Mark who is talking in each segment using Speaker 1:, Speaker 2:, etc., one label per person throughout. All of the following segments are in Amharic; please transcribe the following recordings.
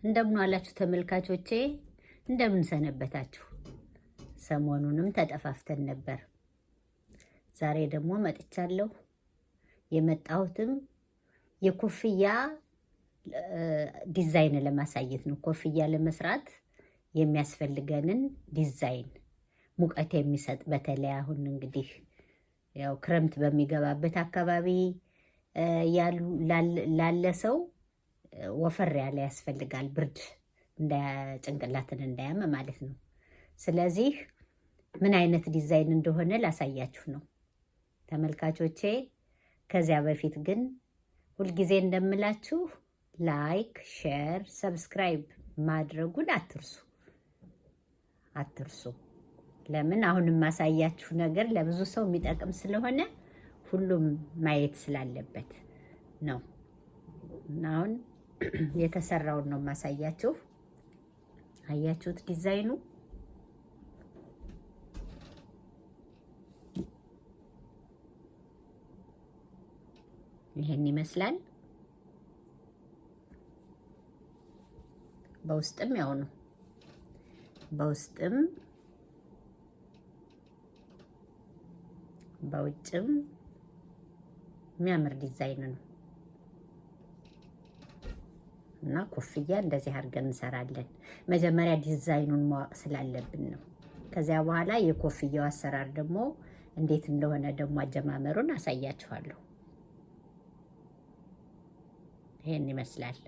Speaker 1: እንደምን ዋላችሁ ተመልካቾቼ፣ እንደምን ሰነበታችሁ? ሰሞኑንም ተጠፋፍተን ነበር። ዛሬ ደግሞ መጥቻለሁ። የመጣሁትም የኮፍያ ዲዛይን ለማሳየት ነው። ኮፍያ ለመስራት የሚያስፈልገንን ዲዛይን ሙቀት የሚሰጥ በተለይ አሁን እንግዲህ ያው ክረምት በሚገባበት አካባቢ ላለ ሰው ወፈር ያለ ያስፈልጋል፣ ብርድ ጭንቅላትን እንዳያመ ማለት ነው። ስለዚህ ምን አይነት ዲዛይን እንደሆነ ላሳያችሁ ነው ተመልካቾቼ። ከዚያ በፊት ግን ሁልጊዜ እንደምላችሁ ላይክ፣ ሼር፣ ሰብስክራይብ ማድረጉን አትርሱ። ለምን አሁን የማሳያችሁ ነገር ለብዙ ሰው የሚጠቅም ስለሆነ ሁሉም ማየት ስላለበት ነው። እና አሁን የተሰራውን ነው የማሳያችሁ። አያችሁት? ዲዛይኑ ይሄን ይመስላል። በውስጥም ያው ነው። በውስጥም በውጭም የሚያምር ዲዛይን ነው እና ኮፍያ እንደዚህ አድርገን እንሰራለን። መጀመሪያ ዲዛይኑን ማወቅ ስላለብን ነው። ከዚያ በኋላ የኮፍያው አሰራር ደግሞ እንዴት እንደሆነ ደግሞ አጀማመሩን አሳያችኋለሁ። ይሄን ይመስላል።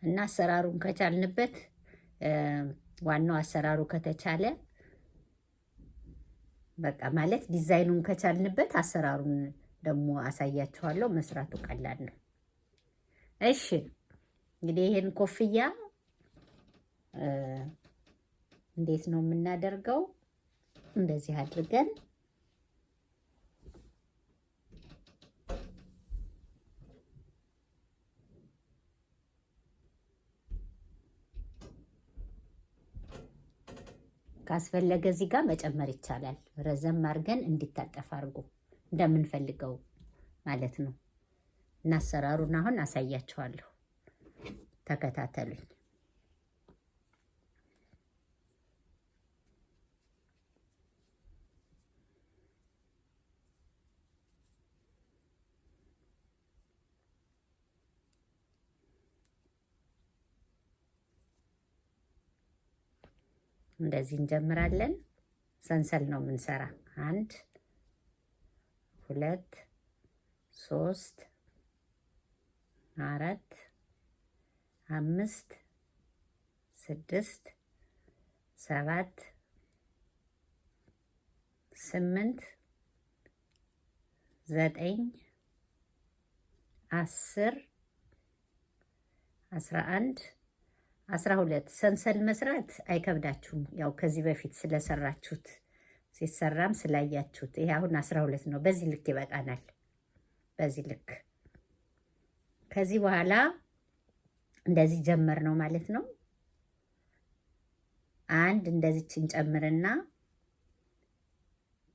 Speaker 1: እና አሰራሩን ከቻልንበት ዋናው አሰራሩ ከተቻለ በቃ ማለት ዲዛይኑን ከቻልንበት አሰራሩን ደግሞ አሳያችኋለሁ። መስራቱ ቀላል ነው። እሺ እንግዲህ ይሄን ኮፍያ እንዴት ነው የምናደርገው? እንደዚህ አድርገን ካስፈለገ እዚህ ጋር መጨመር ይቻላል። ረዘም አድርገን እንዲታጠፍ አድርጎ እንደምንፈልገው ማለት ነው። እና አሰራሩን አሁን አሳያችኋለሁ። ተከታተሉኝ። እንደዚህ እንጀምራለን። ሰንሰል ነው የምንሰራ። 1 2 3 4 5 6 7 8 9 10 11 12 ሰንሰል መስራት አይከብዳችሁም። ያው ከዚህ በፊት ስለሰራችሁት ሲሰራም ስላያችሁት። ይሄ አሁን 12 ነው። በዚህ ልክ ይበቃናል። በዚህ ልክ ከዚህ በኋላ እንደዚህ ጀመር ነው ማለት ነው። አንድ እንደዚች እንጨምርና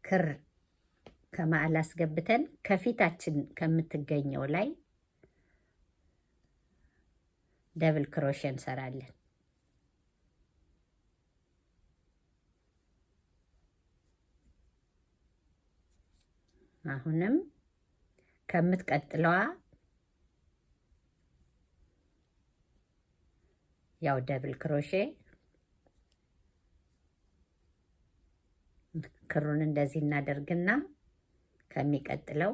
Speaker 1: ክር ከመሃል አስገብተን ከፊታችን ከምትገኘው ላይ ደብል ክሮሼ እንሰራለን። አሁንም ከምትቀጥለዋ ያው ደብል ክሮሼ ክሩን እንደዚህ እናደርግና ከሚቀጥለው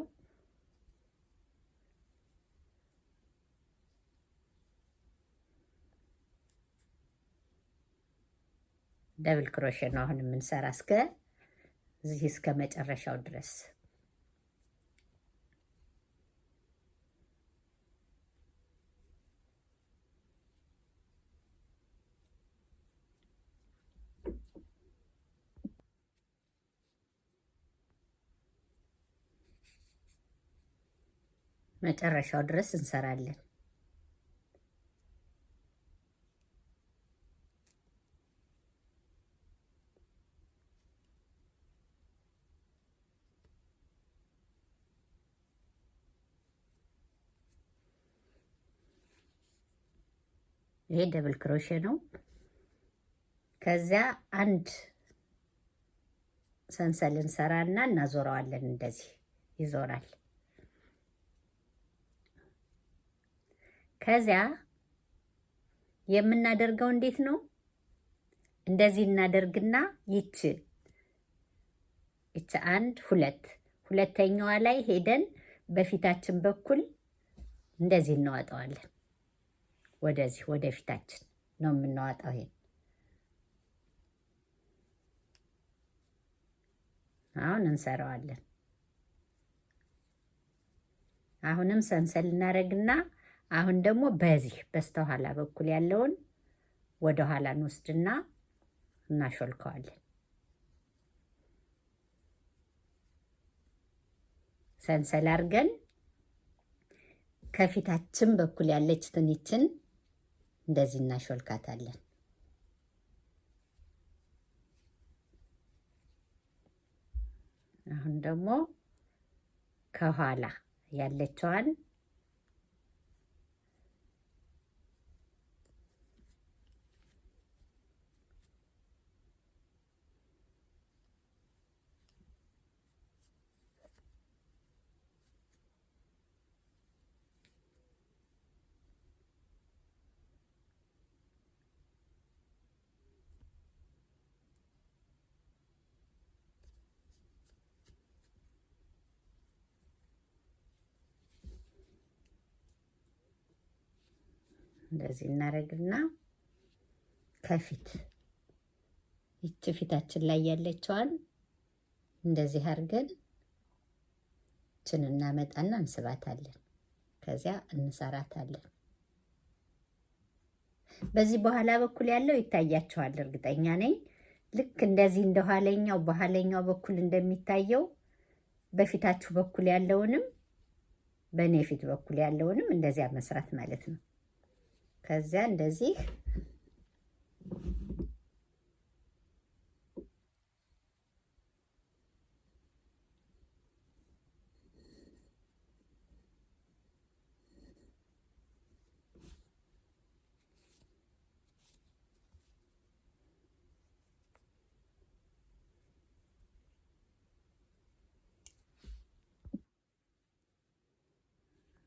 Speaker 1: ደብል ክሮሼ ነው አሁን የምንሰራ እስከ መጨረሻው ድረስ። መጨረሻው ድረስ እንሰራለን። ይሄ ደብል ክሮሼ ነው። ከዚያ አንድ ሰንሰል እንሰራና እናዞረዋለን። እንደዚህ ይዞራል። ከዚያ የምናደርገው እንዴት ነው? እንደዚህ እናደርግና ይች አንድ ሁለተኛዋ ላይ ሄደን በፊታችን በኩል እንደዚህ እናዋጣዋለን። ወደዚህ ወደ ፊታችን ነው የምናዋጣው። ይሄን አሁን እንሰራዋለን። አሁንም ሰንሰል እናደርግና አሁን ደግሞ በዚህ በስተኋላ በኩል ያለውን ወደ ኋላ እንወስድና እናሾልከዋለን። ሰንሰል አድርገን ከፊታችን በኩል ያለች ትንችን እንደዚህ እናሾልካታለን። አሁን ደግሞ ከኋላ ያለችዋን እንደዚህ እናደርግና ከፊት ይቺ ፊታችን ላይ ያለችዋን እንደዚህ አድርገን እናመጣና እንስባታለን። ከዚያ እንሰራታለን። በዚህ በኋላ በኩል ያለው ይታያቸዋል እርግጠኛ ነኝ። ልክ እንደዚህ በኋለኛው በኩል እንደሚታየው በፊታችሁ በኩል ያለውንም በእኔ ፊት በኩል ያለውንም እንደዚያ መስራት ማለት ነው። ከዚያ እንደዚህ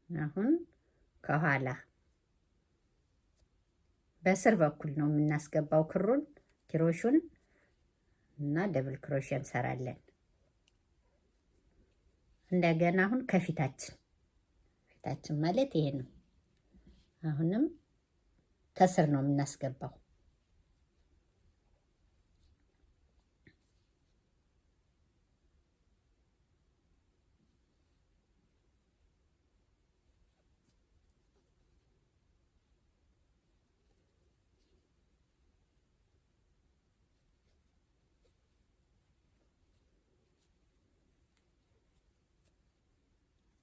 Speaker 1: አሁን ከኋላ በስር በኩል ነው የምናስገባው ክሮሹን እና ደብል ክሮሽ እንሰራለን። እንደገና አሁን ፊታችን ማለት ይሄ ነው። አሁንም ከስር ነው የምናስገባው።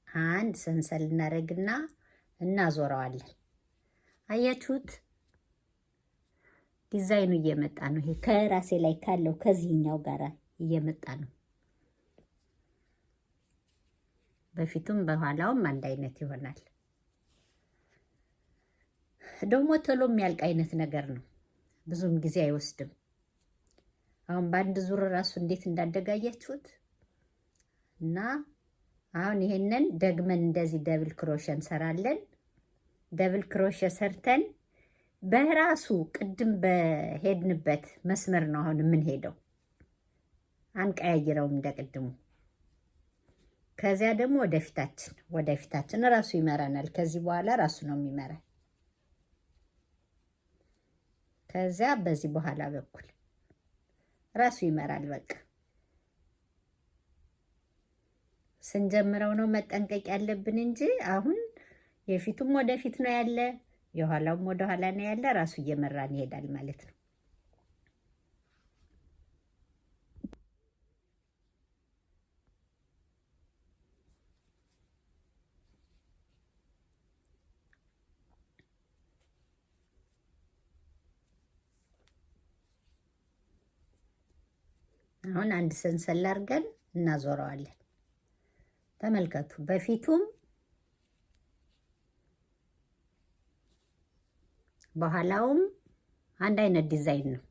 Speaker 1: አንድ ሰንሰል እናደርግና እናዞረዋለን። አያችሁት? ዲዛይኑ እየመጣ ነው። ይሄ ከራሴ ላይ ካለው ከዚህኛው ጋር እየመጣ ነው። በፊቱም በኋላውም አንድ አይነት ይሆናል። ደግሞ ቶሎ የሚያልቅ አይነት ነገር ነው። ብዙም ጊዜ አይወስድም። አሁን በአንድ ዙር ራሱ እንዴት እንዳደጋያችሁት እና አሁን ይሄንን ደግመን እንደዚህ ደብል ክሮሼ እንሰራለን። ደብል ክሮሼ ሰርተን በራሱ ቅድም በሄድንበት መስመር ነው አሁን የምንሄደው። አንቀያይረውም እንደቅድሙ። ከዚያ ደግሞ ወደፊታችን ራሱ ይመራናል። ከዚህ በኋላ ራሱ ነው የሚመራን። ከዚያ በዚህ በኋላ በኩል ራሱ ይመራል። በቃ ስንጀምረው ነው መጠንቀቅ ያለብን እንጂ አሁን የፊቱም ወደፊት ነው ያለ፣ የኋላውም ወደ ኋላ ነው ያለ። ራሱ እየመራን ይሄዳል ማለት ነው። አሁን አንድ ሰንሰል አድርገን እናዞረዋለን። ተመልከቱ። በፊቱም በኋላውም አንድ አይነት ዲዛይን ነው።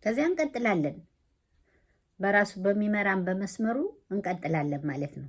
Speaker 1: ከዚያ እንቀጥላለን። በራሱ በሚመራን በመስመሩ እንቀጥላለን ማለት ነው።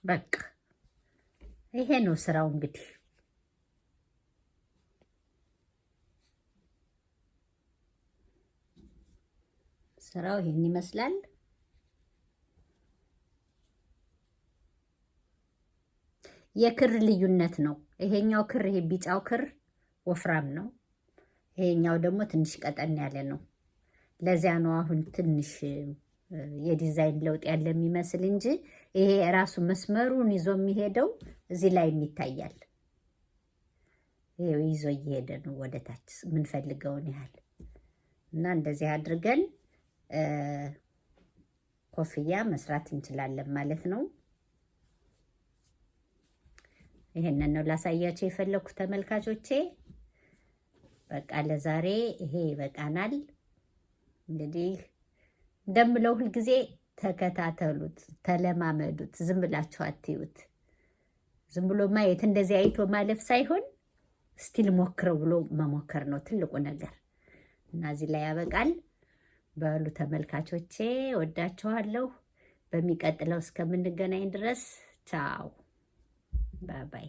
Speaker 1: በቃ ይሄ ነው ስራው። እንግዲህ ስራው ይሄን ይመስላል። የክር ልዩነት ነው። ይሄኛው ክር ይሄ ቢጫው ክር ወፍራም ነው። ይሄኛው ደግሞ ትንሽ ቀጠን ያለ ነው። ለዚያ ነው አሁን ትንሽ የዲዛይን ለውጥ ያለ የሚመስል እንጂ ይሄ ራሱ መስመሩን ይዞ የሚሄደው እዚህ ላይ ይታያል። ይሄው ይዞ እየሄደ ነው ወደ ታች የምንፈልገውን ያህል እና እንደዚህ አድርገን ኮፍያ መስራት እንችላለን ማለት ነው። ይሄንን ነው ላሳያቸው የፈለኩት ተመልካቾቼ። በቃ ለዛሬ ይሄ ይበቃናል። እንግዲህ እንደምለው ሁልጊዜ ተከታተሉት፣ ተለማመዱት። ዝም ብላችሁ አትዩት። ዝም ብሎ ማየት እንደዚህ አይቶ ማለፍ ሳይሆን ስቲል ሞክረው ብሎ መሞከር ነው ትልቁ ነገር እና እዚህ ላይ ያበቃል። በሉ ተመልካቾቼ ወዳችኋለሁ። በሚቀጥለው እስከምንገናኝ ድረስ ቻው ባይ ባይ።